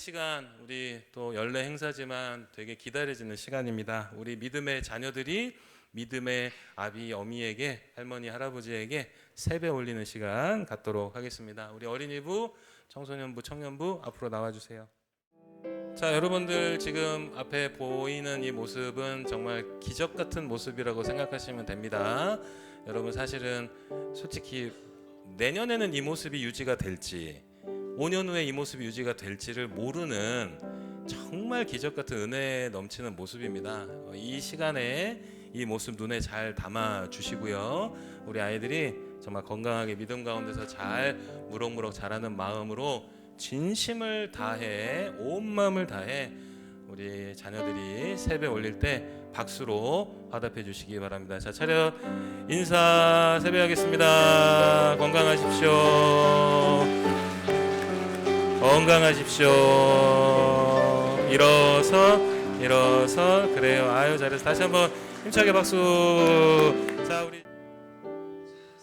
시간 우리 또 연례 행사지만 되게 기다려지는 시간입니다. 우리 믿음의 자녀들이 믿음의 아비 어미에게 할머니 할아버지에게 세배 올리는 시간 갖도록 하겠습니다. 우리 어린이부, 청소년부, 청년부 앞으로 나와주세요. 자, 여러분들 지금 앞에 보이는 이 모습은 정말 기적 같은 모습이라고 생각하시면 됩니다. 여러분 사실은 솔직히 내년에는 이 모습이 유지가 될지 5년 후에 이 모습이 유지가 될지를 모르는 정말 기적 같은 은혜에 넘치는 모습입니다. 이 시간에 이 모습 눈에 잘 담아 주시고요. 우리 아이들이 정말 건강하게 믿음 가운데서 잘 무럭무럭 자라는 마음으로 진심을 다해 온 마음을 다해 우리 자녀들이 세배 올릴 때 박수로 화답해 주시기 바랍니다. 자, 차렷 인사 세배하겠습니다. 건강하십시오. 건강하십시오. 일어서 그래요. 아유 잘했어. 다시 한번 힘차게 박수. 자, 우리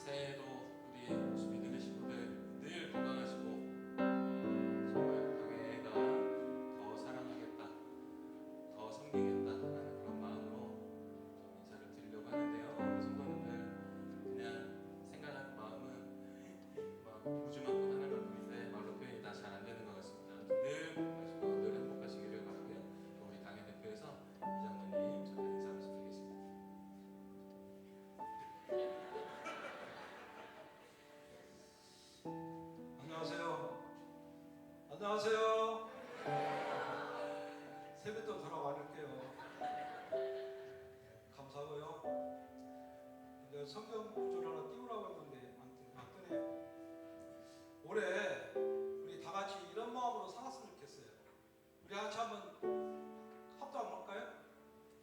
새해도 우리 믿음의 식구들 늘 건강하시고 정말 교회가 더 사랑하겠다, 더 섬기겠다 하는 그런 마음으로 인사를 드리려고 하는데요. 성도님들 그냥 생각하는 마음은 막 우주만큼 하늘만 보는데 말로 표현이 다 잘 안 되는 것 같습니다. 늘 건강하시고 늘 행복하시기를 바라고요. 우리 당의 대표에서 이장로님 잠깐 인사 말씀드리겠습니다. 안녕하세요. 안녕하세요. 세뱃돈 돌아와줄게요. 감사하고요. 근데 성경 구절 하나 띄우라고 했는데 안 뜨네요. 올해 우리 다 같이 이런 마음으로 살았으면 좋겠어요. 우리 같이 한번 합도 한번 할까요?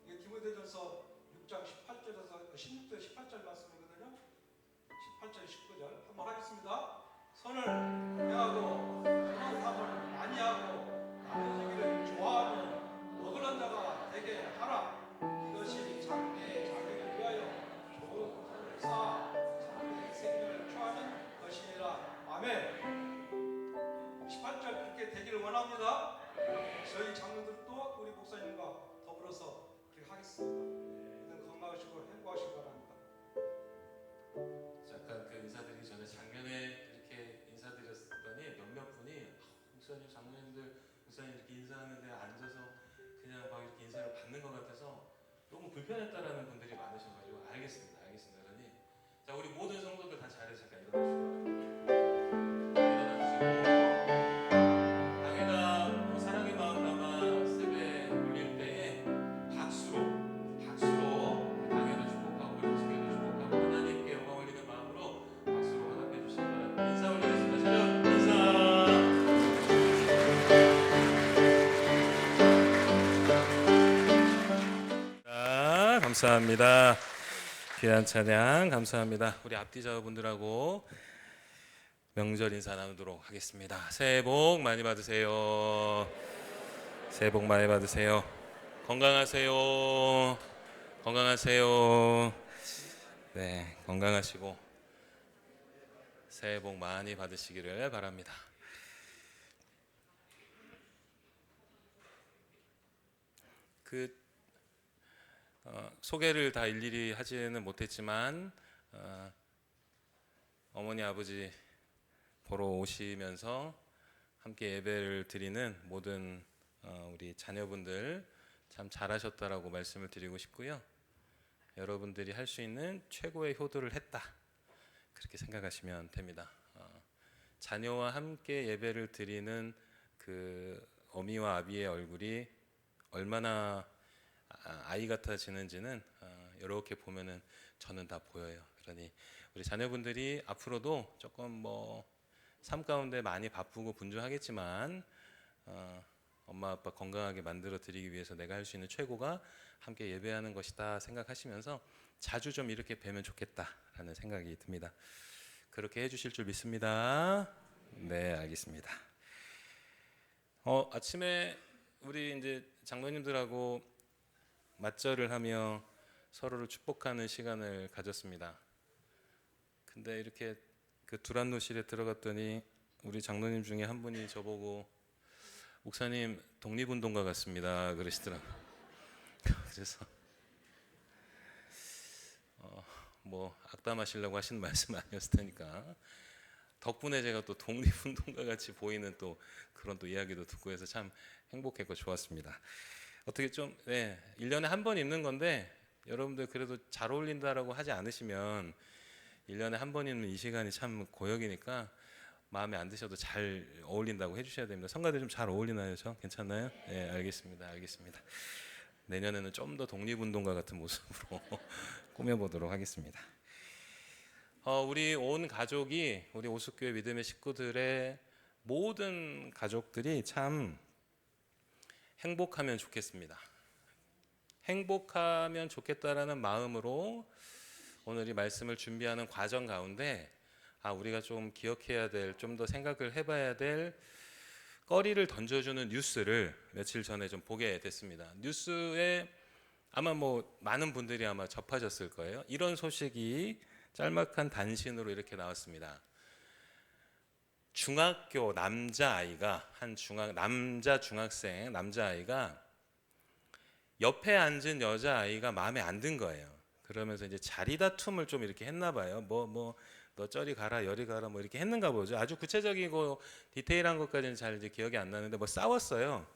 이게 디모데전서 6장 18절에서 16절 18절 말씀이거든요. 18절 19절 한번 하겠습니다. 선을 행하고 선한 삶을 많이 하고 나누기를 좋아하는 너그러운 자가 되게 하라. 이것이 자기를 위하여 좋은 선을 쌓아 자기의 생명을 취하는 것이니라. 아멘. 18절 그렇게 되기를 원합니다. 저희 장로들도 우리 목사님과 더불어서 그렇게 하겠습니다. 건강하시고 행복하시기 바랍니다. 잠깐 그 인사드리기 전에 작년에 이렇게 인사드렸더니 몇몇 분이 목사님, 장로님들, 목사님 이렇게 인사하는데 앉아서 그냥 막 이렇게 인사를 받는 것 같아서 너무 불편했다라는 분들이 많으셔가지고 알겠습니다. 그러니 자, 우리 모든 성도들 다 자리에서 잠깐 일어나주시고 당에다 사랑의 마음 담아 세배 올릴 때에 박수로 당에도 축복하고 우리 집에도 축복하고 하나님께 영광 올리는 마음으로 박수로 화답해 주시기 바랍니다. 인사 올리겠습니다. 차렷 인사. 감사합니다. 귀한 찬양 감사합니다. 우리 앞뒤자분들하고 명절 인사 나누도록 하겠습니다. 새해 복 많이 받으세요. 새해 복 많이 받으세요. 건강하세요. 네, 건강하시고 새해 복 많이 받으시기를 바랍니다. 소개를 다 일일이 하지는 못했지만 어머니 아버지 보러 오시면서 함께 예배를 드리는 모든 우리 자녀분들 참 잘하셨다라고 말씀을 드리고 싶고요. 여러분들이 할 수 있는 최고의 효도를 했다 그렇게 생각하시면 됩니다. 자녀와 함께 예배를 드리는 그 어미와 아비의 얼굴이 얼마나 아이 같아지는지는 이렇게 보면은 저는 다 보여요. 그러니 우리 자녀분들이 앞으로도 조금 삶 가운데 많이 바쁘고 분주하겠지만 엄마 아빠 건강하게 만들어 드리기 위해서 내가 할 수 있는 최고가 함께 예배하는 것이다 생각하시면서 자주 좀 이렇게 뵈면 좋겠다라는 생각이 듭니다. 그렇게 해주실 줄 믿습니다. 네, 알겠습니다. 아침에 우리 이제 장로님들하고 맞절을 하며 서로를 축복하는 시간을 가졌습니다. 근데 이렇게 그 두란노실에 들어갔더니 우리 장로님 중에 한 분이 저보고 목사님 독립운동가 같습니다 그러시더라고요. 그래서 뭐 악담하시려고 하시는 말씀 아니었을 테니까 덕분에 제가 또 독립운동가 같이 보이는 또 그런 또 이야기도 듣고 해서 참 행복했고 좋았습니다. 어떻게 좀 1년에 한 번 입는 건데 여러분들 그래도 잘 어울린다라고 하지 않으시면 1년에 한 번 입는 이 시간이 참 고역이니까 마음에 안 드셔도 잘 어울린다고 해주셔야 됩니다. 성가대 좀 잘 어울리나요? 저 괜찮나요? 네, 알겠습니다. 내년에는 좀 더 독립운동가 같은 모습으로 꾸며보도록 하겠습니다. 우리 온 가족이 우리 오숙교회 믿음의 식구들의 모든 가족들이 참 행복하면 좋겠습니다. 행복하면 좋겠다라는 마음으로 오늘 이 말씀을 준비하는 과정 가운데 우리가 좀 기억해야 될, 좀 더 생각을 해봐야 될 거리를 던져주는 뉴스를 며칠 전에 좀 보게 됐습니다. 뉴스에 아마 뭐 많은 분들이 아마 접하셨을 거예요. 이런 소식이 짤막한 단신으로 이렇게 나왔습니다. 중학교 남자아이가 남자 중학생 남자아이가 옆에 앉은 여자아이가 마음에 안 든 거예요. 그러면서 이제 자리 다툼을 좀 이렇게 했나 봐요. 너 저리 가라 여리 가라 뭐 이렇게 했는가 보죠. 아주 구체적이고 디테일한 것까지는 잘 이제 기억이 안 나는데 뭐 싸웠어요.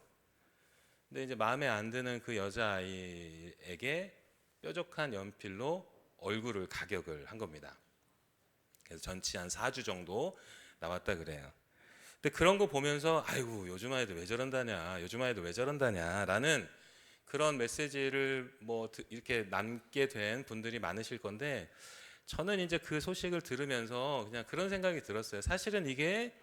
근데 이제 마음에 안 드는 그 여자아이에게 뾰족한 연필로 얼굴을 가격을 한 겁니다. 그래서 전치 한 4주 정도 나왔다 그래요. 근데 그런 거 보면서 아이고 요즘 아이들 왜 저런다냐 라는 그런 메시지를 뭐 이렇게 남게 된 분들이 많으실 건데 저는 이제 그 소식을 들으면서 그냥 그런 생각이 들었어요. 사실은 이게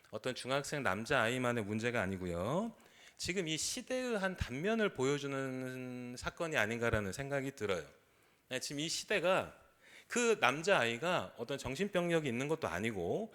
어떤 중학생 남자아이만의 문제가 아니고요. 지금 이 시대의 한 단면을 보여주는 사건이 아닌가라는 생각이 들어요. 지금 이 시대가 그 남자아이가 어떤 정신병력이 있는 것도 아니고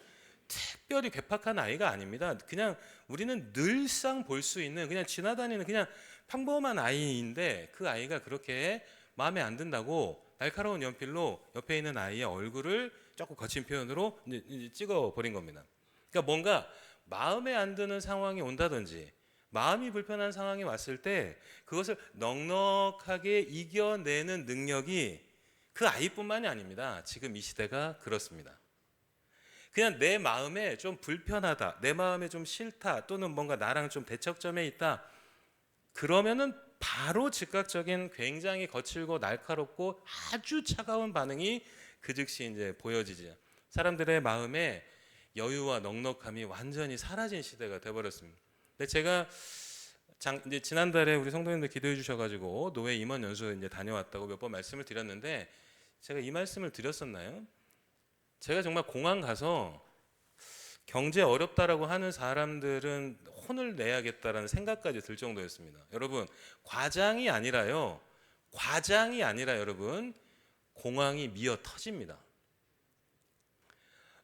특별히 괴팍한 아이가 아닙니다. 그냥 우리는 늘상 볼 수 있는 그냥 지나다니는 그냥 평범한 아이인데 그 아이가 그렇게 마음에 안 든다고 날카로운 연필로 옆에 있는 아이의 얼굴을 조금 거친 표현으로 이제 찍어버린 겁니다. 그러니까 뭔가 마음에 안 드는 상황이 온다든지 마음이 불편한 상황이 왔을 때 그것을 넉넉하게 이겨내는 능력이 그 아이뿐만이 아닙니다. 지금 이 시대가 그렇습니다. 그냥 내 마음에 좀 불편하다, 내 마음에 좀 싫다, 또는 뭔가 나랑 좀 대척점에 있다. 그러면은 바로 즉각적인 굉장히 거칠고 날카롭고 아주 차가운 반응이 그 즉시 이제 보여지죠. 사람들의 마음에 여유와 넉넉함이 완전히 사라진 시대가 돼버렸습니다. 근데 제가 이제 지난달에 우리 성도님들 기도해 주셔가지고 노회 임원 연수 이제 다녀왔다고 몇 번 말씀을 드렸는데 제가 이 말씀을 드렸었나요? 제가 정말 공항 가서 경제 어렵다라고 하는 사람들은 혼을 내야겠다라는 생각까지 들 정도였습니다. 여러분 과장이 아니라요. 여러분 공항이 미어 터집니다.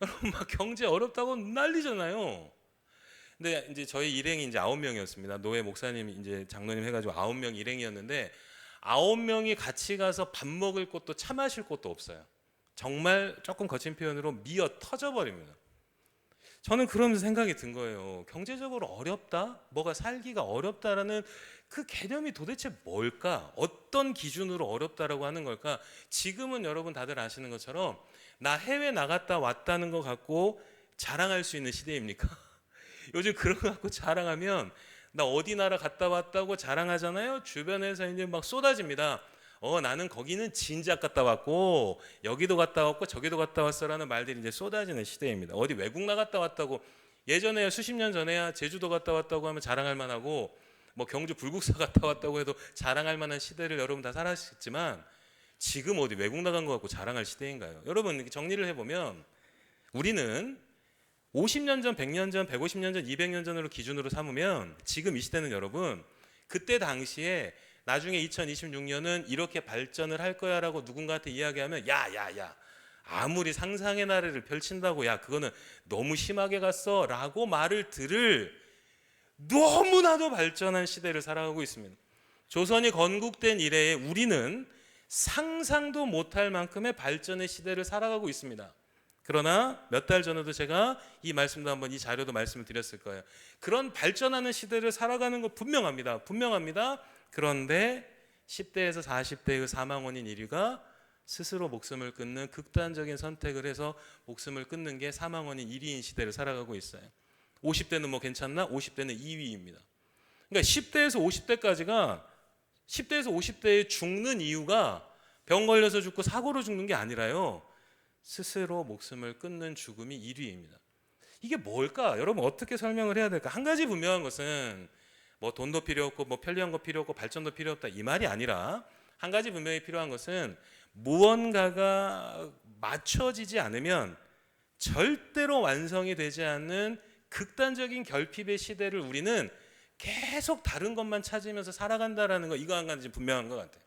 여러분 막 경제 어렵다고 난리잖아요. 근데 이제 저희 일행이 이제 9명이었습니다. 노회 목사님 이제 장로님 해가지고 9명 일행이었는데 9명이 같이 가서 밥 먹을 곳도 차 마실 곳도 없어요. 정말 조금 거친 표현으로 미어 터져버립니다. 저는 그러면서 생각이 든 거예요. 경제적으로 어렵다? 뭐가 살기가 어렵다라는 그 개념이 도대체 뭘까? 어떤 기준으로 어렵다라고 하는 걸까? 지금은 여러분 다들 아시는 것처럼 나 해외 나갔다 왔다는 거 갖고 자랑할 수 있는 시대입니까? 요즘 그런 거 갖고 자랑하면 나 어디 나라 갔다 왔다고 자랑하잖아요. 주변에서 이제 막 쏟아집니다. 나는 거기는 진작 갔다 왔고 여기도 갔다 왔고 저기도 갔다 왔어라는 말들이 이제 쏟아지는 시대입니다. 어디 외국 나갔다 왔다고 예전에야 수십 년 전에야 제주도 갔다 왔다고 하면 자랑할 만하고 뭐 경주 불국사 갔다 왔다고 해도 자랑할 만한 시대를 여러분 다 살았지만 지금 어디 외국 나간 거 갖고 자랑할 시대인가요? 여러분 정리를 해보면 우리는 50년 전, 100년 전, 150년 전, 200년 전으로 기준으로 삼으면 지금 이 시대는 여러분 그때 당시에 나중에 2026년은 이렇게 발전을 할 거야라고 누군가한테 이야기하면 야 아무리 상상의 나래를 펼친다고 야 그거는 너무 심하게 갔어 라고 말을 들을 너무나도 발전한 시대를 살아가고 있습니다. 조선이 건국된 이래에 우리는 상상도 못할 만큼의 발전의 시대를 살아가고 있습니다. 그러나 몇 달 전에도 제가 이 말씀도 한번 이 자료도 말씀을 드렸을 거예요. 그런 발전하는 시대를 살아가는 거 분명합니다. 그런데 10대에서 40대의 사망 원인 1위가 스스로 목숨을 끊는 극단적인 선택을 해서 목숨을 끊는 게 사망 원인 1위인 시대를 살아가고 있어요. 50대는 뭐 괜찮나? 50대는 2위입니다. 그러니까 10대에서 50대에 죽는 이유가 병 걸려서 죽고 사고로 죽는 게 아니라요, 스스로 목숨을 끊는 죽음이 1위입니다. 이게 뭘까? 여러분 어떻게 설명을 해야 될까? 한 가지 분명한 것은 뭐 돈도 필요 없고 뭐 편리한 거 필요 없고 발전도 필요 없다 이 말이 아니라, 한 가지 분명히 필요한 것은 무언가가 맞춰지지 않으면 절대로 완성이 되지 않는 극단적인 결핍의 시대를 우리는 계속 다른 것만 찾으면서 살아간다라는 거, 이거 한 가지 분명한 것 같아요.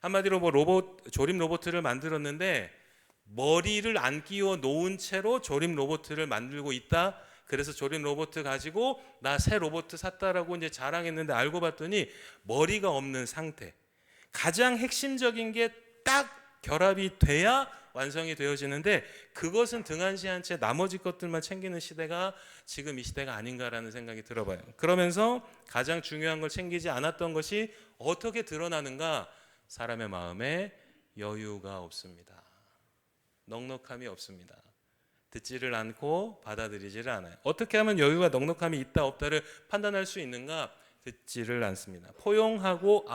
한마디로 뭐 조립 로봇을 만들었는데 머리를 안 끼워 놓은 채로 조립 로봇을 만들고 있다. 그래서 조립 로봇 가지고 나 새 로봇 샀다라고 이제 자랑했는데 알고 봤더니 머리가 없는 상태. 가장 핵심적인 게 딱 결합이 돼야 완성이 되어지는데 그것은 등한시한 채 나머지 것들만 챙기는 시대가 지금 이 시대가 아닌가라는 생각이 들어봐요. 그러면서 가장 중요한 걸 챙기지 않았던 것이 어떻게 드러나는가? 사람의 마음에 여유가 없습니다. 넉넉함이 없습니다. 듣지를 않고 받아들이지를 않아요. 어떻게 하면 여유와 넉넉함이 있다 없다를 판단할 수 있는가? 듣지를 않습니다. 포용하고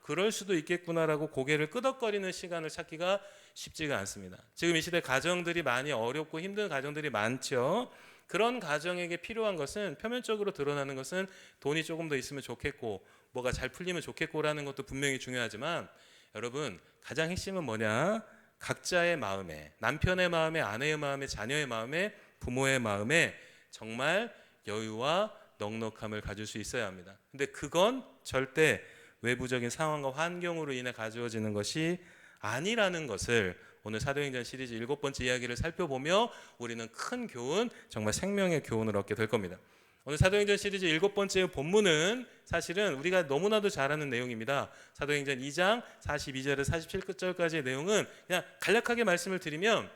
그럴 수도 있겠구나라고 고개를 끄덕거리는 시간을 찾기가 쉽지가 않습니다. 지금 이 시대 가정들이 많이 어렵고 힘든 가정들이 많죠. 그런 가정에게 필요한 것은, 표면적으로 드러나는 것은 돈이 조금 더 있으면 좋겠고 뭐가 잘 풀리면 좋겠고라는 것도 분명히 중요하지만, 여러분 가장 핵심은 뭐냐? 각자의 마음에, 남편의 마음에, 아내의 마음에, 자녀의 마음에, 부모의 마음에 정말 여유와 넉넉함을 가질 수 있어야 합니다. 근데 그건 절대 외부적인 상황과 환경으로 인해 가져지는 것이 아니라는 것을 오늘 사도행전 시리즈 7번째 이야기를 살펴보며 우리는 큰 교훈, 정말 생명의 교훈을 얻게 될 겁니다. 오늘 사도행전 시리즈 7번째 본문은 사실은 우리가 너무나도 잘 아는 내용입니다. 사도행전 2장 42절에서 47절까지의 내용은 그냥 간략하게 말씀을 드리면,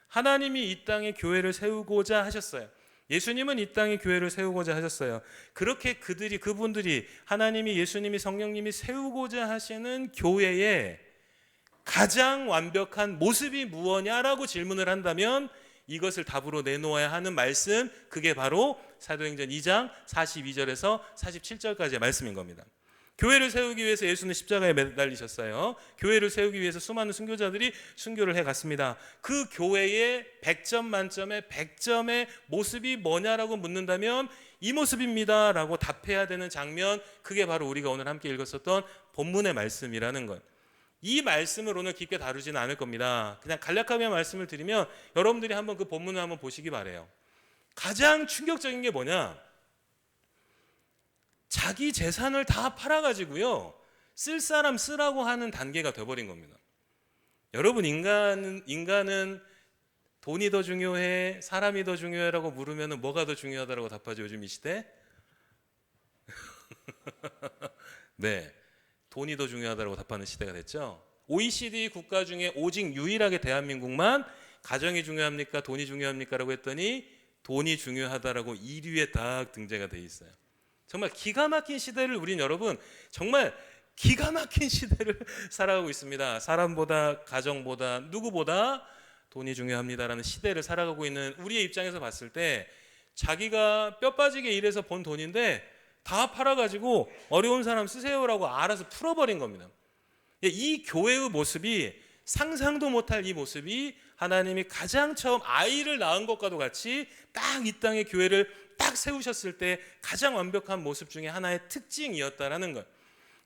하나님이 이 땅에 교회를 세우고자 하셨어요. 예수님은 이 땅에 교회를 세우고자 하셨어요. 그렇게 그분들이 하나님이, 예수님이, 성령님이 세우고자 하시는 교회의 가장 완벽한 모습이 무엇냐라고 질문을 한다면 이것을 답으로 내놓아야 하는 말씀, 그게 바로 사도행전 2장 42절에서 47절까지의 말씀인 겁니다. 교회를 세우기 위해서 예수는 십자가에 매달리셨어요. 교회를 세우기 위해서 수많은 순교자들이 순교를 해갔습니다. 그 교회의 100점 만점에 100점의 모습이 뭐냐라고 묻는다면 이 모습입니다 라고 답해야 되는 장면, 그게 바로 우리가 오늘 함께 읽었었던 본문의 말씀이라는 것. 이 말씀을 오늘 깊게 다루지는 않을 겁니다. 그냥 간략하게 말씀을 드리면 여러분들이 한번 그 본문을 한번 보시기 바라요. 가장 충격적인 게 뭐냐? 자기 재산을 다 팔아가지고요, 쓸 사람 쓰라고 하는 단계가 돼버린 겁니다. 여러분, 인간은 돈이 더 중요해, 사람이 더 중요해라고 물으면 뭐가 더 중요하다고 답하죠, 요즘 이 시대? 네, 돈이 더 중요하다고 답하는 시대가 됐죠. OECD 국가 중에 오직 유일하게 대한민국만 가정이 중요합니까? 돈이 중요합니까? 라고 했더니 돈이 중요하다라고 1위에 딱 등재가 돼 있어요. 정말 기가 막힌 시대를 우린, 여러분 정말 기가 막힌 시대를 살아가고 있습니다. 사람보다, 가정보다, 누구보다 돈이 중요합니다라는 시대를 살아가고 있는 우리의 입장에서 봤을 때, 자기가 뼈 빠지게 일해서 번 돈인데 다 팔아가지고 어려운 사람 쓰세요라고 알아서 풀어버린 겁니다. 이 교회의 모습이, 상상도 못할 이 모습이 하나님이 가장 처음 아이를 낳은 것과도 같이 딱 이 땅에 교회를 딱 세우셨을 때 가장 완벽한 모습 중에 하나의 특징이었다라는 것.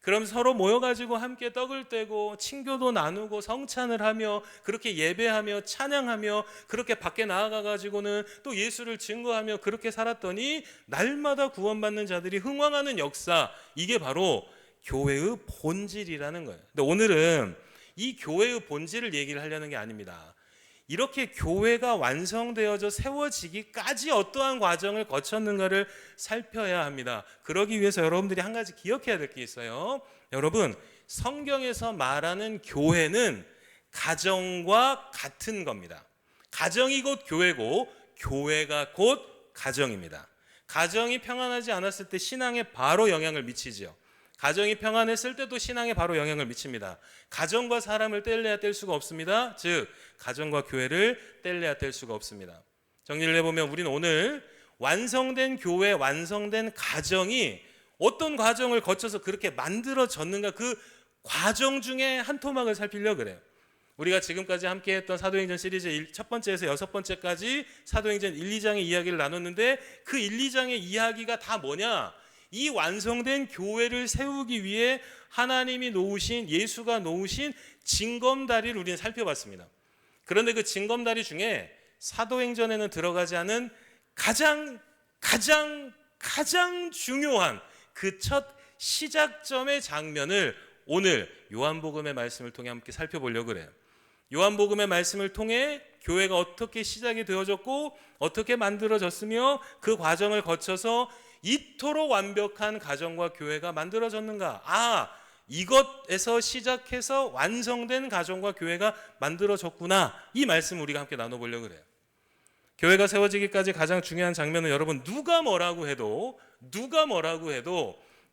그럼 서로 모여가지고 함께 떡을 떼고 친교도 나누고 성찬을 하며 그렇게 예배하며 찬양하며 그렇게 밖에 나아가가지고는 또 예수를 증거하며 그렇게 살았더니 날마다 구원받는 자들이 흥왕하는 역사, 이게 바로 교회의 본질이라는 거예요. 근데 오늘은 이 교회의 본질을 얘기를 하려는 게 아닙니다. 이렇게 교회가 완성되어져 세워지기까지 어떠한 과정을 거쳤는가를 살펴야 합니다. 그러기 위해서 여러분들이 한 가지 기억해야 될 게 있어요. 여러분, 성경에서 말하는 교회는 가정과 같은 겁니다. 가정이 곧 교회고 교회가 곧 가정입니다. 가정이 평안하지 않았을 때 신앙에 바로 영향을 미치죠. 가정이 평안했을 때도 신앙에 바로 영향을 미칩니다. 가정과 사람을 뗄래야 뗄 수가 없습니다. 즉 가정과 교회를 뗄래야 뗄 수가 없습니다. 정리를 해보면 우리는 오늘 완성된 교회, 완성된 가정이 어떤 과정을 거쳐서 그렇게 만들어졌는가, 그 과정 중에 한 토막을 살피려고 그래요. 우리가 지금까지 함께했던 사도행전 시리즈 첫 번째에서 여섯 번째까지 사도행전 1, 2장의 이야기를 나눴는데 그 1, 2장의 이야기가 다 뭐냐? 이 완성된 교회를 세우기 위해 하나님이 놓으신, 예수가 놓으신 징검다리를 우리는 살펴봤습니다. 그런데 그 징검다리 중에 사도행전에는 들어가지 않은 가장 중요한 그 첫 시작점의 장면을 오늘 요한복음의 말씀을 통해 함께 살펴보려고 그래요. 요한복음의 말씀을 통해 교회가 어떻게 시작이 되어졌고 어떻게 만들어졌으며 그 과정을 거쳐서 이토록 완벽한 가정과 교회가 만들어졌는가. 이것에서 시작해서 완성된 가정과 교회가 만들어졌구나. 이 말씀 우리가 함께 나눠보려고 그래요. 교회가 세워지기까지 가장 중요한 장면은 여러분 누가 뭐라고 해도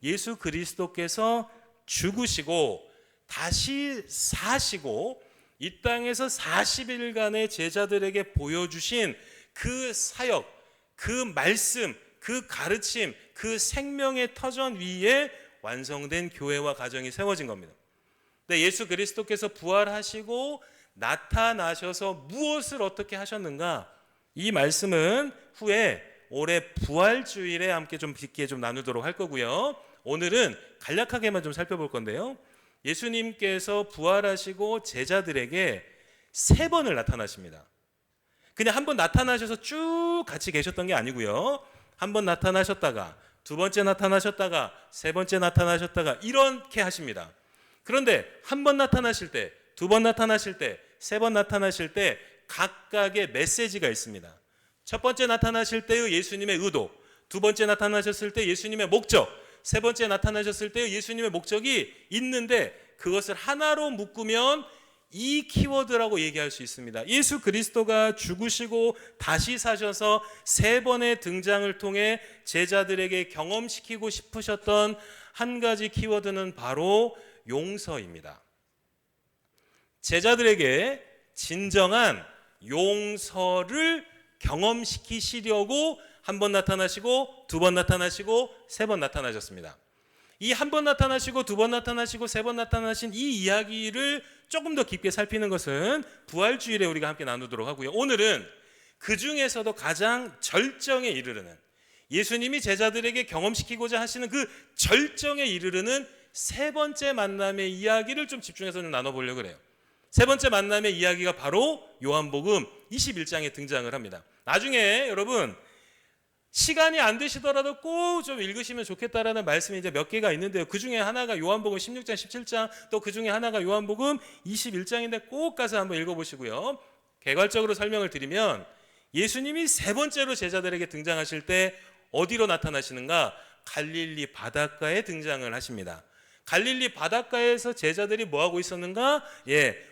예수 그리스도께서 죽으시고 다시 사시고 이 땅에서 40일간의 제자들에게 보여주신 그 사역, 그 말씀, 그 가르침, 그 생명의 터전 위에 완성된 교회와 가정이 세워진 겁니다. 근데 예수 그리스도께서 부활하시고 나타나셔서 무엇을 어떻게 하셨는가? 이 말씀은 후에 올해 부활주일에 함께 좀 깊게 좀 나누도록 할 거고요. 오늘은 간략하게만 좀 살펴볼 건데요. 예수님께서 부활하시고 제자들에게 3번을 나타나십니다. 그냥 한 번 나타나셔서 쭉 같이 계셨던 게 아니고요. 한 번 나타나셨다가 두 번째 나타나셨다가 세 번째 나타나셨다가 이렇게 하십니다. 그런데 한 번 나타나실 때, 두 번 나타나실 때, 세 번 나타나실 때 각각의 메시지가 있습니다. 첫 번째 나타나실 때의 예수님의 의도, 두 번째 나타나셨을 때 예수님의 목적, 세 번째 나타나셨을 때 예수님의 목적이 있는데 그것을 하나로 묶으면 이 키워드라고 얘기할 수 있습니다. 예수 그리스도가 죽으시고 다시 사셔서 3번의 등장을 통해 제자들에게 경험시키고 싶으셨던 한 가지 키워드는 바로 용서입니다. 제자들에게 진정한 용서를 경험시키시려고 한 번 나타나시고 두 번 나타나시고 세 번 나타나셨습니다. 이 한 번 나타나시고 두 번 나타나시고 세 번 나타나신 이 이야기를 조금 더 깊게 살피는 것은 부활주일에 우리가 함께 나누도록 하고요. 오늘은 그 중에서도 가장 절정에 이르르는, 예수님이 제자들에게 경험시키고자 하시는 그 절정에 이르르는 세 번째 만남의 이야기를 좀 집중해서 좀 나눠보려고 그래요. 세 번째 만남의 이야기가 바로 요한복음 21장에 등장을 합니다. 나중에 여러분 시간이 안 되시더라도 꼭 좀 읽으시면 좋겠다라는 말씀이 이제 몇 개가 있는데요. 그 중에 하나가 요한복음 16장, 17장, 또 그 중에 하나가 요한복음 21장인데 꼭 가서 한번 읽어보시고요. 개괄적으로 설명을 드리면 예수님이 세 번째로 제자들에게 등장하실 때 어디로 나타나시는가? 갈릴리 바닷가에 등장을 하십니다. 갈릴리 바닷가에서 제자들이 뭐하고 있었는가?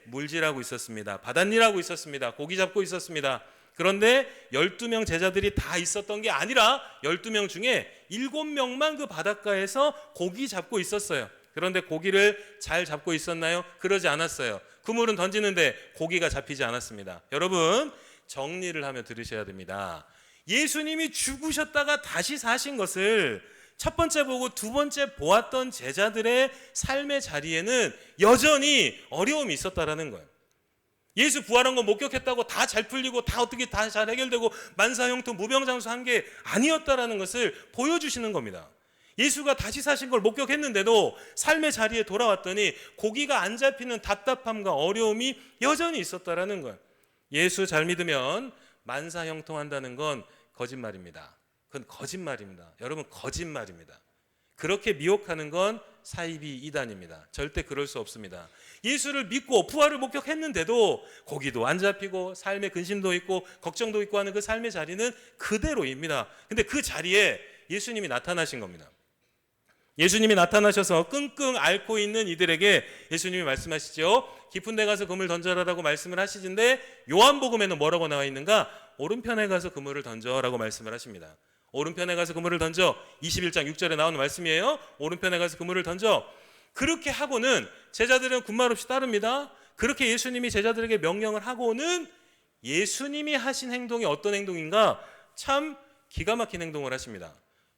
물질하고 있었습니다. 바닷일하고 있었습니다. 고기 잡고 있었습니다. 그런데 12명 제자들이 다 있었던 게 아니라 12명 중에 7명만 그 바닷가에서 고기 잡고 있었어요. 그런데 고기를 잘 잡고 있었나요? 그러지 않았어요. 그물은 던지는데 고기가 잡히지 않았습니다. 여러분 정리를 하며 들으셔야 됩니다. 예수님이 죽으셨다가 다시 사신 것을 첫 번째 보고 두 번째 보았던 제자들의 삶의 자리에는 여전히 어려움이 있었다라는 거예요. 예수 부활한 거 목격했다고 다 잘 풀리고 다 어떻게 다 잘 해결되고 만사형통 무병장수한 게 아니었다라는 것을 보여주시는 겁니다. 예수가 다시 사신 걸 목격했는데도 삶의 자리에 돌아왔더니 고기가 안 잡히는 답답함과 어려움이 여전히 있었다라는 거예요. 예수 잘 믿으면 만사형통한다는 건 거짓말입니다. 그건 거짓말입니다. 여러분 거짓말입니다. 그렇게 미혹하는 건 사이비 이단입니다. 절대 그럴 수 없습니다. 예수를 믿고 부활을 목격했는데도 고기도 안 잡히고 삶의 근심도 있고 걱정도 있고 하는 그 삶의 자리는 그대로입니다. 근데 그 자리에 예수님이 나타나신 겁니다. 예수님이 나타나셔서 끙끙 앓고 있는 이들에게 예수님이 말씀하시죠. 깊은 데 가서 그물 던져라라고 말씀을 하시는데 요한복음에는 뭐라고 나와 있는가? 오른편에 가서 그물을 던져라고 말씀을 하십니다. 오른편에 가서 그물을 던져. 21장 6절에 나오는 말씀이에요. 오른편에 가서 그물을 던져. 그렇게 하고는 제자들은 군말 없이 따릅니다. 그렇게 예수님이 제자들에게 명령을 하고는 예수님이 하신 행동이 어떤 행동인가? 참 기가 막힌 행동을 하십니다.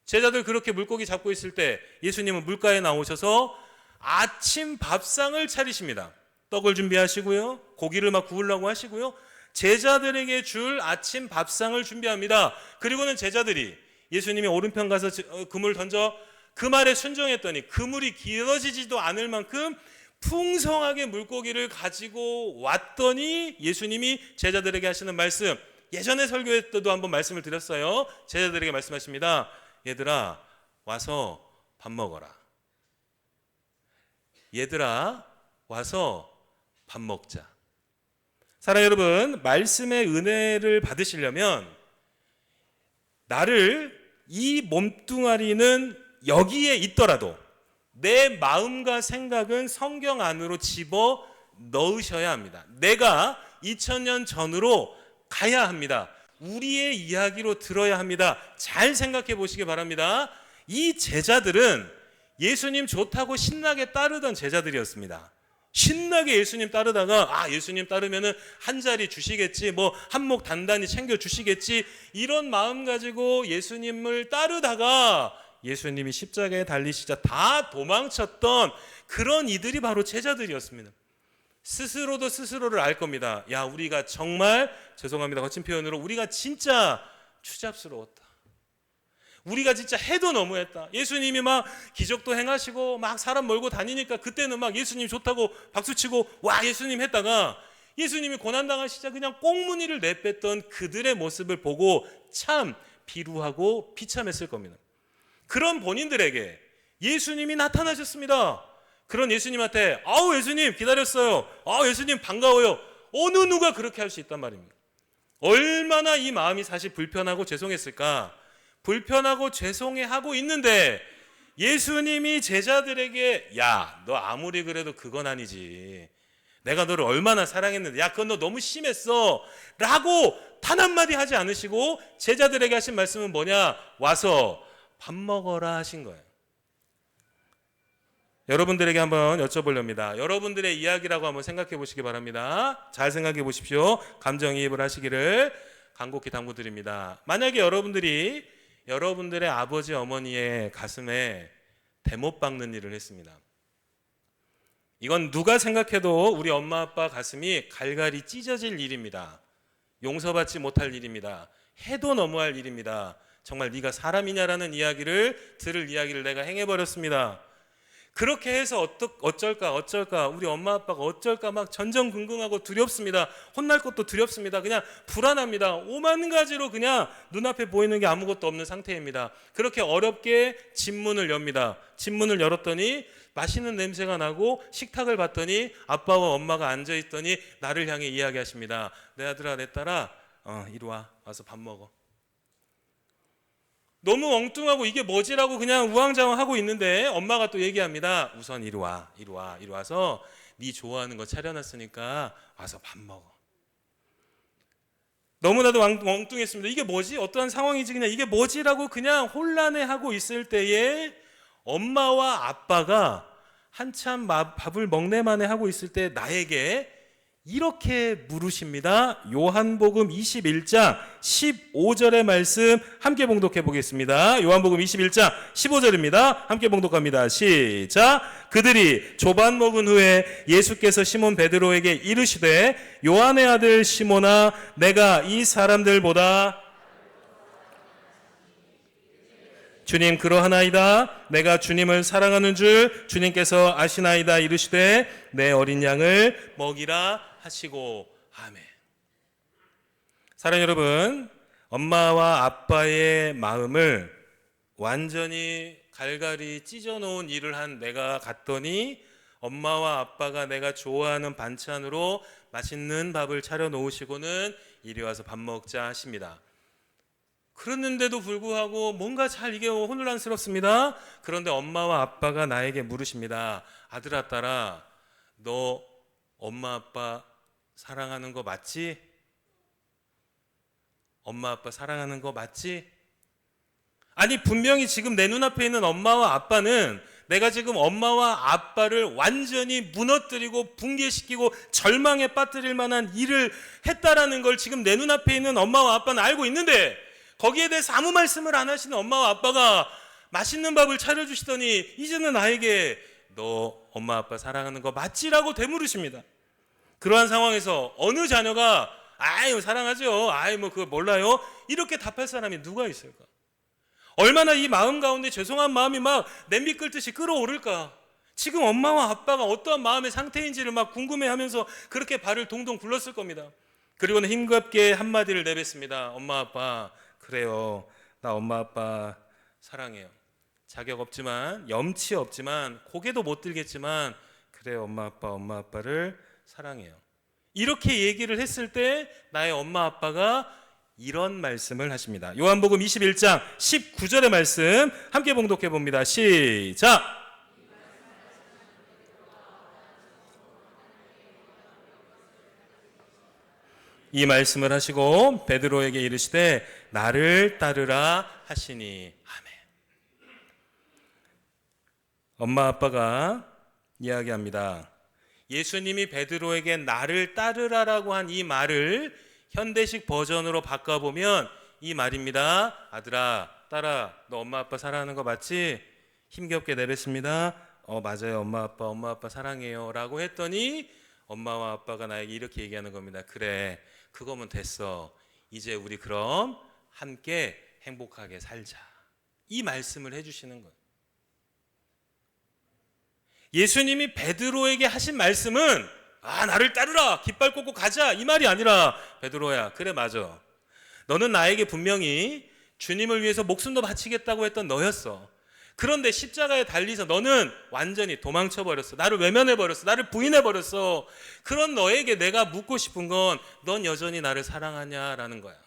제자들 그렇게 물고기 잡고 있을 때 예수님은 물가에 나오셔서 아침 밥상을 차리십니다. 떡을 준비하시고요. 고기를 막 구우려고 하시고요. 제자들에게 줄 아침 밥상을 준비합니다. 그리고는 제자들이 예수님이 오른편 가서 그물 던져 그 말에 순종했더니 그물이 길어지지도 않을 만큼 풍성하게 물고기를 가지고 왔더니 예수님이 제자들에게 하시는 말씀, 예전에 설교회 때도 한번 말씀을 드렸어요. 제자들에게 말씀하십니다. 얘들아 와서 밥 먹어라. 얘들아 와서 밥 먹자. 사랑하는 여러분, 말씀의 은혜를 받으시려면 나를 이 몸뚱아리는 여기에 있더라도 내 마음과 생각은 성경 안으로 집어 넣으셔야 합니다. 내가 2000년 전으로 가야 합니다. 우리의 이야기로 들어야 합니다. 잘 생각해 보시기 바랍니다. 이 제자들은 예수님 좋다고 신나게 따르던 제자들이었습니다. 신나게 예수님 따르다가 예수님 따르면은 한 자리 주시겠지, 뭐 한몫 단단히 챙겨 주시겠지, 이런 마음 가지고 예수님을 따르다가 예수님이 십자가에 달리시자 다 도망쳤던 그런 이들이 바로 제자들이었습니다. 스스로도 스스로를 알 겁니다. 야, 우리가 정말, 죄송합니다, 거친 표현으로, 우리가 진짜 추잡스러웠다. 우리가 진짜 해도 너무했다. 예수님이 막 기적도 행하시고 막 사람 몰고 다니니까 그때는 막 예수님 좋다고 박수치고 와 예수님 했다가 예수님이 고난당하시자 그냥 꽁무니를 내뺐던 그들의 모습을 보고 참 비루하고 비참했을 겁니다. 그런 본인들에게 예수님이 나타나셨습니다. 그런 예수님한테 예수님 기다렸어요. 예수님 반가워요. 어느 누가 그렇게 할 수 있단 말입니다. 얼마나 이 마음이 사실 불편하고 죄송했을까. 불편하고 죄송해하고 있는데 예수님이 제자들에게 야, 너 아무리 그래도 그건 아니지. 내가 너를 얼마나 사랑했는데 야, 그건 너 너무 심했어 라고 단 한마디 하지 않으시고 제자들에게 하신 말씀은 뭐냐? 와서 밥 먹어라 하신 거예요. 여러분들에게 한번 여쭤보렵니다. 여러분들의 이야기라고 한번 생각해 보시기 바랍니다. 잘 생각해 보십시오. 감정이입을 하시기를 간곡히 당부드립니다. 만약에 여러분들이 여러분들의 아버지 어머니의 가슴에 대못 박는 일을 했습니다. 이건 누가 생각해도 우리 엄마 아빠 가슴이 갈갈이 찢어질 일입니다. 용서받지 못할 일입니다. 해도 너무할 일입니다. 정말 네가 사람이냐라는 이야기를 들을 이야기를 내가 행해버렸습니다. 그렇게 해서 어쩔까 우리 엄마 아빠가 어쩔까 막 전전긍긍하고 두렵습니다. 혼날 것도 두렵습니다. 그냥 불안합니다. 오만 가지로 그냥 눈앞에 보이는 게 아무것도 없는 상태입니다. 그렇게 어렵게 집문을 엽니다. 집문을 열었더니 맛있는 냄새가 나고 식탁을 봤더니 아빠와 엄마가 앉아있더니 나를 향해 이야기하십니다. 내 아들아 내 딸아 이리 와서 밥 먹어. 너무 엉뚱하고 이게 뭐지라고 그냥 우왕좌왕하고 있는데 엄마가 또 얘기합니다. 우선 이리 와서 네 좋아하는 거 차려놨으니까 와서 밥 먹어. 너무나도 엉뚱했습니다. 이게 뭐지? 어떠한 상황이지? 그냥 이게 뭐지라고 그냥 혼란해하고 있을 때에 엄마와 아빠가 한참 밥을 먹내만해 하고 있을 때 나에게 이렇게 물으십니다. 요한복음 21장 15절의 말씀 함께 봉독해 보겠습니다. 요한복음 21장 15절입니다. 함께 봉독합니다. 시작. 그들이 조반 먹은 후에 예수께서 시몬 베드로에게 이르시되 요한의 아들 시몬아 내가 이 사람들보다 주님 그러하나이다. 내가 주님을 사랑하는 줄 주님께서 아시나이다. 이르시되 내 어린 양을 먹이라 하시고 아멘. 사랑하는 여러분, 엄마와 아빠의 마음을 완전히 갈갈이 찢어놓은 일을 한 내가 갔더니 엄마와 아빠가 내가 좋아하는 반찬으로 맛있는 밥을 차려 놓으시고는 이리 와서 밥 먹자 하십니다. 그랬는데도 불구하고 뭔가 잘 이게 혼란스럽습니다. 그런데 엄마와 아빠가 나에게 물으십니다. 아들아, 딸아, 너 엄마 아빠 사랑하는 거 맞지? 엄마 아빠 사랑하는 거 맞지? 아니, 분명히 지금 내 눈앞에 있는 엄마와 아빠는 내가 지금 엄마와 아빠를 완전히 무너뜨리고 붕괴시키고 절망에 빠뜨릴 만한 일을 했다라는 걸 지금 내 눈앞에 있는 엄마와 아빠는 알고 있는데, 거기에 대해서 아무 말씀을 안 하시는 엄마와 아빠가 맛있는 밥을 차려주시더니 이제는 나에게 너 엄마 아빠 사랑하는 거 맞지라고 되물으십니다. 그러한 상황에서 어느 자녀가 아유 사랑하죠, 아이 뭐 그거 몰라요, 이렇게 답할 사람이 누가 있을까? 얼마나 이 마음 가운데 죄송한 마음이 막 냄비 끓듯이 끓어오를까? 지금 엄마와 아빠가 어떠한 마음의 상태인지를 막 궁금해하면서 그렇게 발을 동동 굴렀을 겁니다. 그리고는 힘겹게 한마디를 내뱉습니다. 엄마 아빠, 그래요, 나 엄마 아빠 사랑해요. 자격 없지만, 염치 없지만, 고개도 못 들겠지만, 그래요, 엄마 아빠를 사랑해요. 이렇게 얘기를 했을 때 나의 엄마 아빠가 이런 말씀을 하십니다. 요한복음 21장 19절의 말씀 함께 봉독해 봅니다. 시작. 이 말씀을 하시고 베드로에게 이르시되 나를 따르라 하시니. 아멘. 엄마 아빠가 이야기합니다. 예수님이 베드로에게 나를 따르라라고 한 이 말을 현대식 버전으로 바꿔보면 이 말입니다. 아들아, 딸아, 너 엄마 아빠 사랑하는 거 맞지? 힘겹게 내뱉습니다. 맞아요, 엄마 아빠 사랑해요 라고 했더니 엄마와 아빠가 나에게 이렇게 얘기하는 겁니다. 그래, 그거면 됐어. 이제 우리 그럼 함께 행복하게 살자. 이 말씀을 해주시는 거예요. 예수님이 베드로에게 하신 말씀은 나를 따르라, 깃발 꽂고 가자, 이 말이 아니라 베드로야, 그래 맞아, 너는 나에게 분명히 주님을 위해서 목숨도 바치겠다고 했던 너였어. 그런데 십자가에 달리서 너는 완전히 도망쳐버렸어. 나를 외면해버렸어. 나를 부인해버렸어. 그런 너에게 내가 묻고 싶은 건 넌 여전히 나를 사랑하냐라는 거야.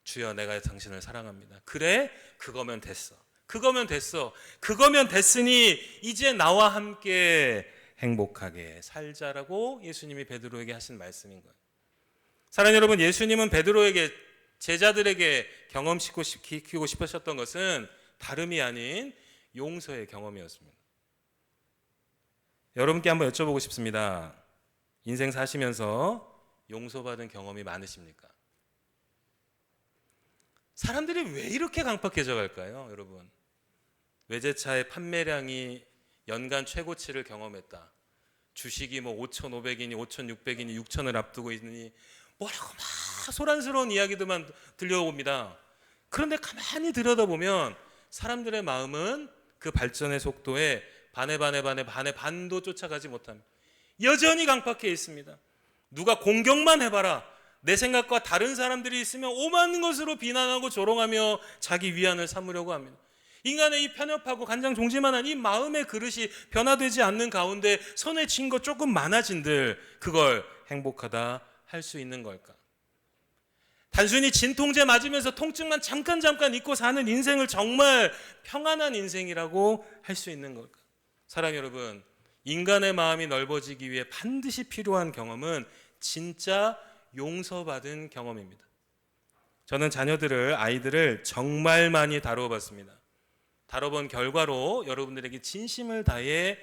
주여, 내가 당신을 사랑합니다. 그래, 그거면 됐어. 그거면 됐어. 그거면 됐으니 이제 나와 함께 행복하게 살자라고 예수님이 베드로에게 하신 말씀인 거예요. 사랑하는 여러분, 예수님은 베드로에게, 제자들에게 경험시키고 싶으셨던 것은 다름이 아닌 용서의 경험이었습니다. 여러분께 한번 여쭤보고 싶습니다. 인생 사시면서 용서받은 경험이 많으십니까? 사람들이 왜 이렇게 강팍해져 갈까요, 여러분? 외제차의 판매량이 연간 최고치를 경험했다. 주식이 뭐 5,500이니 5,600이니 6,000을 앞두고 있으니 뭐라고 막 소란스러운 이야기들만 들려옵니다. 그런데 가만히 들여다보면 사람들의 마음은 그 발전의 속도에 반의 반도 쫓아가지 못합니다. 여전히 강팍해 있습니다. 누가 공격만 해봐라, 내 생각과 다른 사람들이 있으면 오만 것으로 비난하고 조롱하며 자기 위안을 삼으려고 합니다. 인간의 이 편협하고 간장종지만한 이 마음의 그릇이 변화되지 않는 가운데 손에 쥔 거 조금 많아진들 그걸 행복하다 할 수 있는 걸까? 단순히 진통제 맞으면서 통증만 잠깐 잊고 사는 인생을 정말 평안한 인생이라고 할 수 있는 걸까? 사랑 여러분, 인간의 마음이 넓어지기 위해 반드시 필요한 경험은 진짜 용서받은 경험입니다. 저는 아이들을 정말 많이 다뤄봤습니다. 다뤄본 결과로 여러분들에게 진심을 다해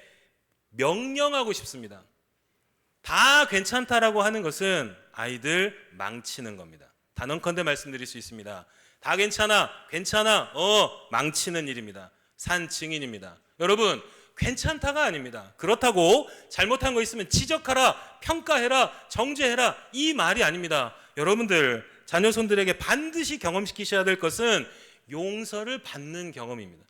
명령하고 싶습니다. 다 괜찮다라고 하는 것은 아이들 망치는 겁니다. 단언컨대 말씀드릴 수 있습니다. 다 괜찮아, 망치는 일입니다. 산 증인입니다. 여러분, 괜찮다가 아닙니다. 그렇다고 잘못한 거 있으면 지적하라, 평가해라, 정죄해라, 이 말이 아닙니다. 여러분들, 자녀손들에게 반드시 경험시키셔야 될 것은 용서를 받는 경험입니다.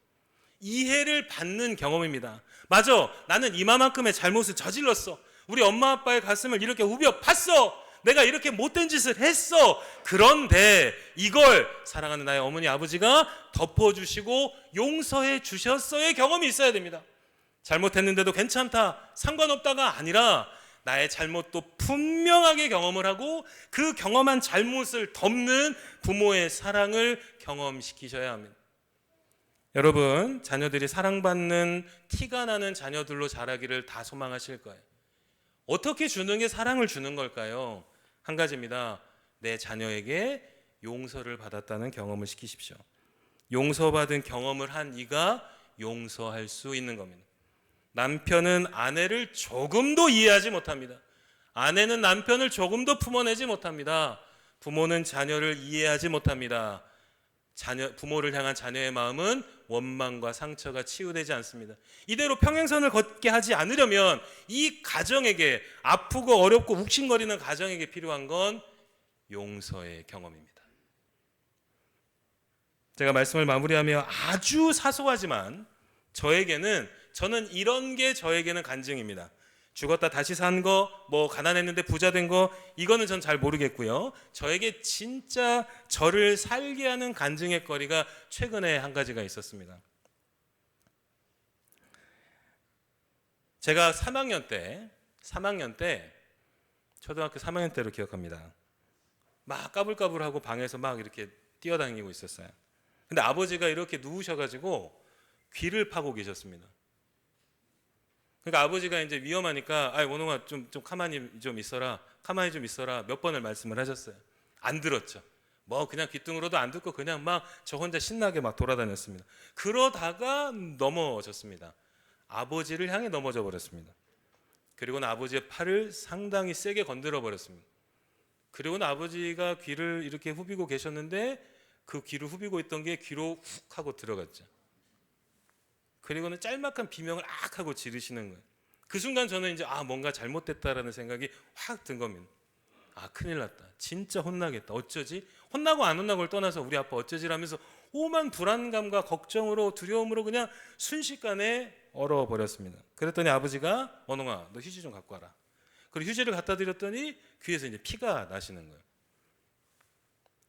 이해를 받는 경험입니다. 맞아, 나는 이만큼의 잘못을 저질렀어. 우리 엄마 아빠의 가슴을 이렇게 후벼 팠어. 내가 이렇게 못된 짓을 했어. 그런데 이걸 사랑하는 나의 어머니 아버지가 덮어주시고 용서해 주셨어의 경험이 있어야 됩니다. 잘못했는데도 괜찮다, 상관없다가 아니라 나의 잘못도 분명하게 경험을 하고 그 경험한 잘못을 덮는 부모의 사랑을 경험시키셔야 합니다. 여러분, 자녀들이 사랑받는 티가 나는 자녀들로 자라기를 다 소망하실 거예요. 어떻게 주는 게 사랑을 주는 걸까요? 한 가지입니다. 내 자녀에게 용서를 받았다는 경험을 시키십시오. 용서받은 경험을 한 이가 용서할 수 있는 겁니다. 남편은 아내를 조금도 이해하지 못합니다. 아내는 남편을 조금도 품어내지 못합니다. 부모는 자녀를 이해하지 못합니다. 부모를 향한 자녀의 마음은 원망과 상처가 치유되지 않습니다. 이대로 평행선을 걷게 하지 않으려면 이 가정에게, 아프고 어렵고 욱신거리는 가정에게 필요한 건 용서의 경험입니다. 제가 말씀을 마무리하며 아주 사소하지만 저는 이런 게 저에게는 간증입니다. 죽었다 다시 산 거, 뭐 가난했는데 부자 된 거, 이거는 전 잘 모르겠고요. 저에게 진짜 저를 살게 하는 간증의 거리가 최근에 한 가지가 있었습니다. 제가 3학년 때 초등학교 3학년 때로 기억합니다. 막 까불까불하고 방에서 막 이렇게 뛰어다니고 있었어요. 근데 아버지가 이렇게 누우셔가지고 귀를 파고 계셨습니다. 그러니까 아버지가 이제 위험하니까 원홍아 좀 가만히 좀 있어라 몇 번을 말씀을 하셨어요. 안 들었죠. 뭐 그냥 귀뚱으로도 안 듣고 그냥 막 저 혼자 신나게 막 돌아다녔습니다. 그러다가 넘어졌습니다. 아버지를 향해 넘어져 버렸습니다. 그리고는 아버지의 팔을 상당히 세게 건드려 버렸습니다. 그리고는 아버지가 귀를 이렇게 후비고 계셨는데 그 귀를 후비고 있던 게 귀로 훅 하고 들어갔죠. 그리고는 짤막한 비명을 악 하고 지르시는 거예요. 그 순간 저는 이제 뭔가 잘못됐다라는 생각이 확 든 겁니다. 큰일 났다. 진짜 혼나겠다. 어쩌지? 혼나고 안 혼나고를 떠나서 우리 아빠 어쩌지라면서 오만 불안감과 걱정으로 두려움으로 그냥 순식간에 얼어버렸습니다. 그랬더니 아버지가 원홍아 너 휴지 좀 갖고 와라. 그리고 휴지를 갖다 드렸더니 귀에서 이제 피가 나시는 거예요.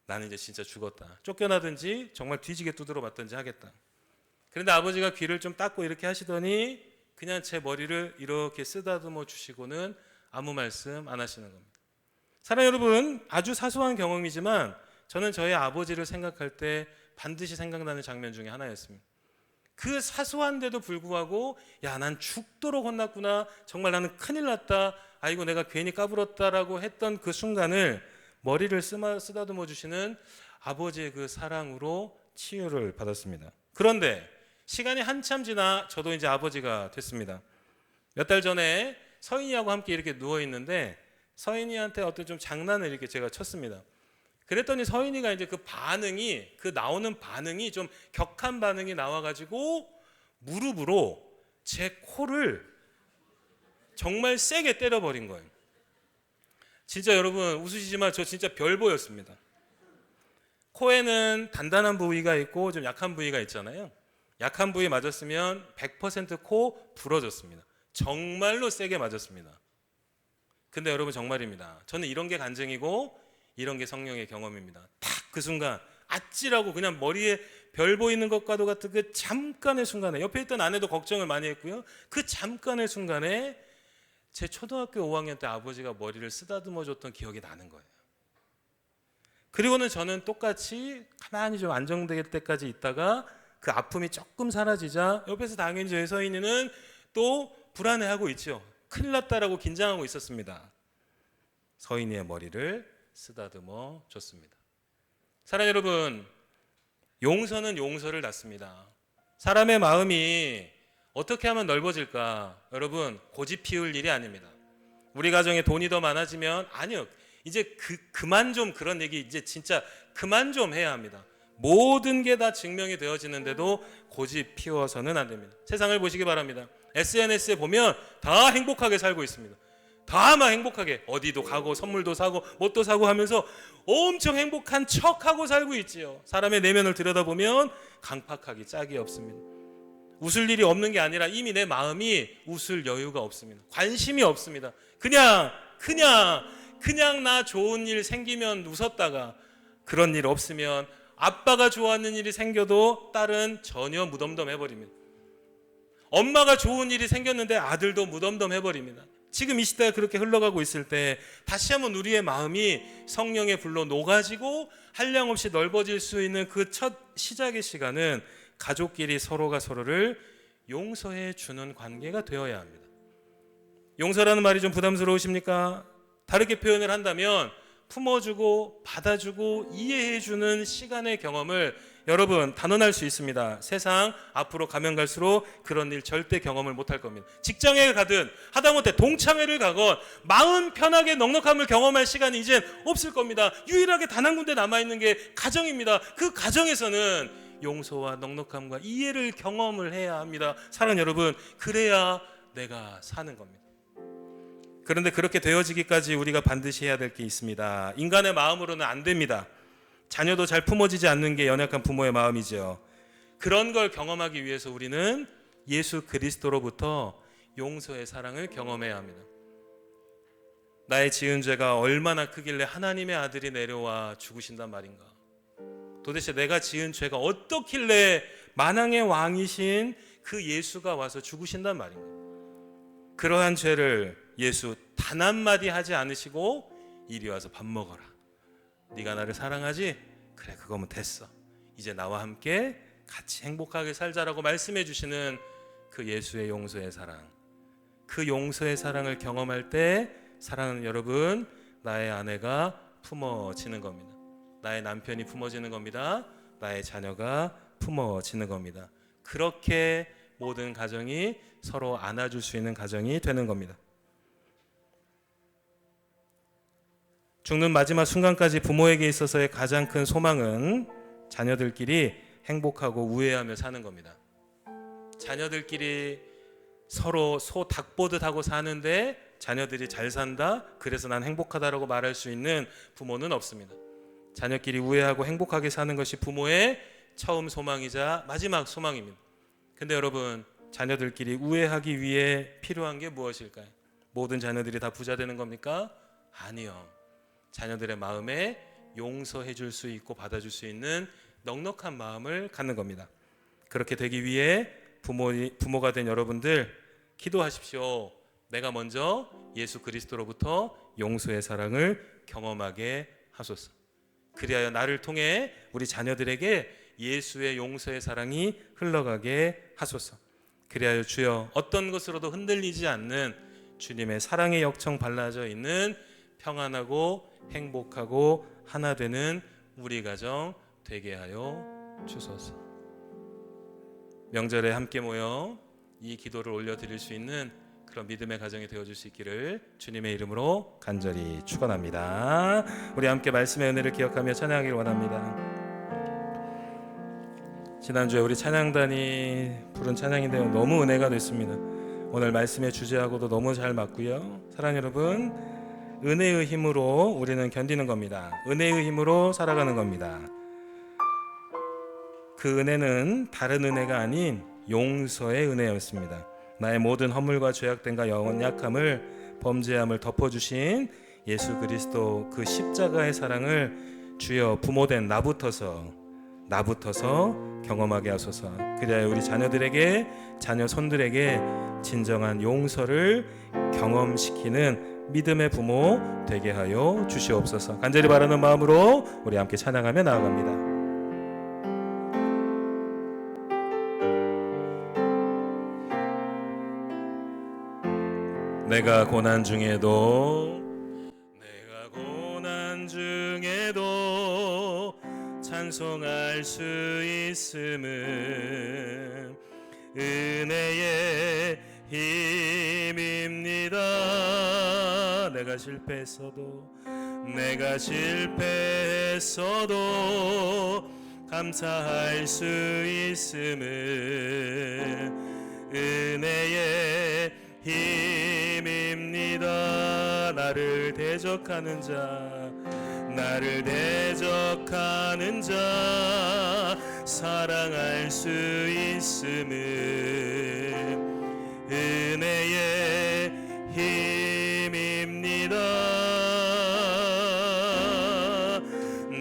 나는 이제 진짜 죽었다. 쫓겨나든지 정말 뒤지게 두드려 맞든지 하겠다. 그런데 아버지가 귀를 좀 닦고 이렇게 하시더니 그냥 제 머리를 이렇게 쓰다듬어 주시고는 아무 말씀 안 하시는 겁니다. 사랑하는 여러분, 아주 사소한 경험이지만 저는 저희 아버지를 생각할 때 반드시 생각나는 장면 중에 하나였습니다. 그 사소한데도 불구하고 난 죽도록 혼났구나, 정말 나는 큰일 났다, 아이고 내가 괜히 까불었다라고 했던 그 순간을 머리를 쓰다듬어 주시는 아버지의 그 사랑으로 치유를 받았습니다. 그런데 시간이 한참 지나 저도 이제 아버지가 됐습니다. 몇 달 전에 서인이하고 함께 이렇게 누워 있는데 서인이한테 어떤 좀 장난을 이렇게 제가 쳤습니다. 그랬더니 서인이가 이제 그 나오는 반응이 좀 격한 반응이 나와가지고 무릎으로 제 코를 정말 세게 때려버린 거예요. 진짜 여러분 웃으시지만 저 진짜 별 보였습니다. 코에는 단단한 부위가 있고 좀 약한 부위가 있잖아요. 약한 부위 맞았으면 100% 코 부러졌습니다. 정말로 세게 맞았습니다. 근데 여러분 정말입니다. 저는 이런 게 간증이고 이런 게 성령의 경험입니다. 딱 그 순간 아찔하고 그냥 머리에 별 보이는 것과도 같은 그 잠깐의 순간에, 옆에 있던 아내도 걱정을 많이 했고요. 그 잠깐의 순간에 제 초등학교 5학년 때 아버지가 머리를 쓰다듬어 줬던 기억이 나는 거예요. 그리고는 저는 똑같이 가만히 좀 안정될 때까지 있다가 그 아픔이 조금 사라지자 옆에서 당연히 저희 서인이는 또 불안해하고 있죠. 큰일 났다라고 긴장하고 있었습니다. 서인이의 머리를 쓰다듬어 줬습니다. 사랑하는 여러분, 용서는 용서를 낳습니다. 사람의 마음이 어떻게 하면 넓어질까? 여러분, 고집 피울 일이 아닙니다. 우리 가정에 돈이 더 많아지면 아니요. 이제 그만 좀 그런 얘기 이제 진짜 그만 좀 해야 합니다. 모든 게 다 증명이 되어지는데도 고집 피워서는 안 됩니다. 세상을 보시기 바랍니다. SNS에 보면 다 행복하게 살고 있습니다. 다 막 행복하게 어디도 가고 선물도 사고 뭣도 사고 하면서 엄청 행복한 척하고 살고 있지요. 사람의 내면을 들여다보면 강팍하기 짝이 없습니다. 웃을 일이 없는 게 아니라 이미 내 마음이 웃을 여유가 없습니다. 관심이 없습니다. 그냥 나 좋은 일 생기면 웃었다가 그런 일 없으면 아빠가 좋아하는 일이 생겨도 딸은 전혀 무덤덤해버립니다. 엄마가 좋은 일이 생겼는데 아들도 무덤덤해버립니다. 지금 이 시대가 그렇게 흘러가고 있을 때 다시 한번 우리의 마음이 성령의 불로 녹아지고 한량없이 넓어질 수 있는 그 첫 시작의 시간은 가족끼리 서로가 서로를 용서해 주는 관계가 되어야 합니다. 용서라는 말이 좀 부담스러우십니까? 다르게 표현을 한다면 품어주고 받아주고 이해해주는 시간의 경험을 여러분 단언할 수 있습니다. 세상 앞으로 가면 갈수록 그런 일 절대 경험을 못할 겁니다. 직장에 가든 하다못해 동창회를 가건 마음 편하게 넉넉함을 경험할 시간이 이젠 없을 겁니다. 유일하게 단 한 군데 남아있는 게 가정입니다. 그 가정에서는 용서와 넉넉함과 이해를 경험을 해야 합니다. 사랑하는 여러분, 그래야 내가 사는 겁니다. 그런데 그렇게 되어지기까지 우리가 반드시 해야 될 게 있습니다. 인간의 마음으로는 안 됩니다. 자녀도 잘 품어지지 않는 게 연약한 부모의 마음이죠. 그런 걸 경험하기 위해서 우리는 예수 그리스도로부터 용서의 사랑을 경험해야 합니다. 나의 지은 죄가 얼마나 크길래 하나님의 아들이 내려와 죽으신단 말인가? 도대체 내가 지은 죄가 어떻길래 만왕의 왕이신 그 예수가 와서 죽으신단 말인가? 그러한 죄를 예수 단 한마디 하지 않으시고 이리 와서 밥 먹어라. 네가 나를 사랑하지? 그래, 그거면 됐어. 이제 나와 함께 같이 행복하게 살자라고 말씀해 주시는 그 예수의 용서의 사랑. 그 용서의 사랑을 경험할 때 사랑하는 여러분, 나의 아내가 품어지는 겁니다. 나의 남편이 품어지는 겁니다. 나의 자녀가 품어지는 겁니다. 그렇게 모든 가정이 서로 안아줄 수 있는 가정이 되는 겁니다. 죽는 마지막 순간까지 부모에게 있어서의 가장 큰 소망은 자녀들끼리 행복하고 우애하며 사는 겁니다. 자녀들끼리 서로 소 닭 보듯 하고 사는데 자녀들이 잘 산다, 그래서 난 행복하다라고 말할 수 있는 부모는 없습니다. 자녀끼리 우애하고 행복하게 사는 것이 부모의 처음 소망이자 마지막 소망입니다. 근데 여러분, 자녀들끼리 우애하기 위해 필요한 게 무엇일까요? 모든 자녀들이 다 부자 되는 겁니까? 아니요. 자녀들의 마음에 용서해 줄 수 있고 받아줄 수 있는 넉넉한 마음을 갖는 겁니다. 그렇게 되기 위해 부모가 된 여러분들 기도하십시오. 내가 먼저 예수 그리스도로부터 용서의 사랑을 경험하게 하소서. 그리하여 나를 통해 우리 자녀들에게 예수의 용서의 사랑이 흘러가게 하소서. 그리하여 주여, 어떤 것으로도 흔들리지 않는 주님의 사랑의 역청 발라져 있는 평안하고 행복하고 하나 되는 우리 가정 되게 하여 주소서. 명절에 함께 모여 이 기도를 올려드릴 수 있는 그런 믿음의 가정이 되어줄 수 있기를 주님의 이름으로 간절히 축원합니다. 우리 함께 말씀의 은혜를 기억하며 찬양하기를 원합니다. 지난주에 우리 찬양단이 부른 찬양인데요, 너무 은혜가 됐습니다. 오늘 말씀의 주제하고도 너무 잘 맞고요. 사랑하는 여러분, 은혜의 힘으로 우리는 견디는 겁니다. 은혜의 힘으로 살아가는 겁니다. 그 은혜는 다른 은혜가 아닌 용서의 은혜였습니다. 나의 모든 허물과 죄악됨과 연약함을, 범죄함을 덮어주신 예수 그리스도 그 십자가의 사랑을 주여 부모된 나부터서 경험하게 하소서. 그래야 우리 자녀들에게, 자녀 손들에게 진정한 용서를 경험시키는 믿음의 부모 되게 하여 주시옵소서. 간절히 바라는 마음으로 우리 함께 찬양하며 나아갑니다. 내가 고난 중에도 찬송할 수 있음은 은혜의 힘입니다. 내가 실패했어도 감사할 수 있음은 은혜의 힘입니다. 나를 대적하는 자 사랑할 수 있음은 은혜의 힘입니다.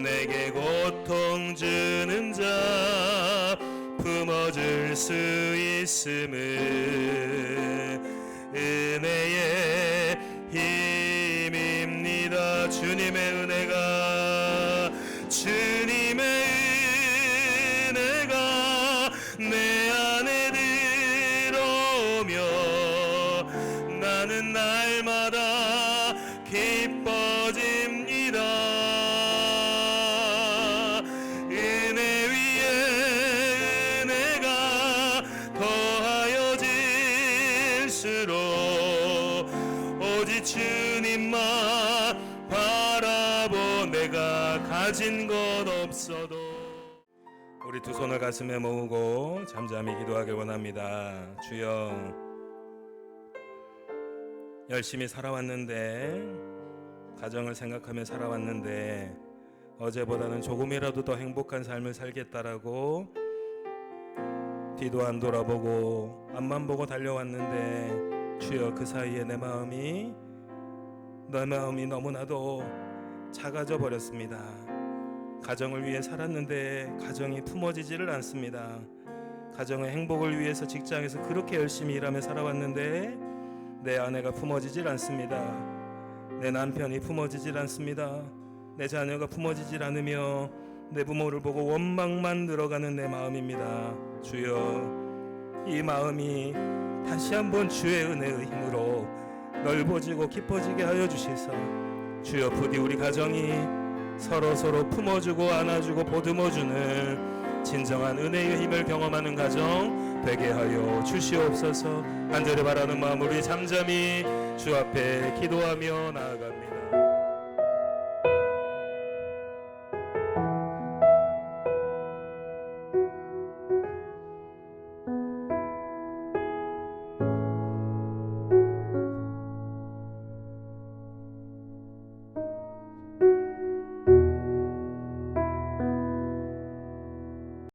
내게 고통 주는 자 품어줄 수 있음은 은혜의 바라보 내가 가진 것 없어도. 우리 두 손을 가슴에 모으고 잠잠히 기도하길 원합니다. 주여, 열심히 살아왔는데, 가정을 생각하며 살아왔는데 어제보다는 조금이라도 더 행복한 삶을 살겠다라고 뒤도 안 돌아보고 앞만 보고 달려왔는데, 주여 그 사이에 내 마음이 너무나도 작아져 버렸습니다. 가정을 위해 살았는데 가정이 품어지지를 않습니다. 가정의 행복을 위해서 직장에서 그렇게 열심히 일하며 살아왔는데 내 아내가 품어지질 않습니다. 내 남편이 품어지질 않습니다. 내 자녀가 품어지질 않으며 내 부모를 보고 원망만 늘어가는 내 마음입니다. 주여, 이 마음이 다시 한번 주의 은혜의 힘으로 넓어지고 깊어지게 하여 주시사, 주여 부디 우리 가정이 서로 품어주고 안아주고 보듬어주는 진정한 은혜의 힘을 경험하는 가정 되게 하여 주시옵소서. 간절히 바라는 마음으로 잠잠히 주 앞에 기도하며 나아갑니다.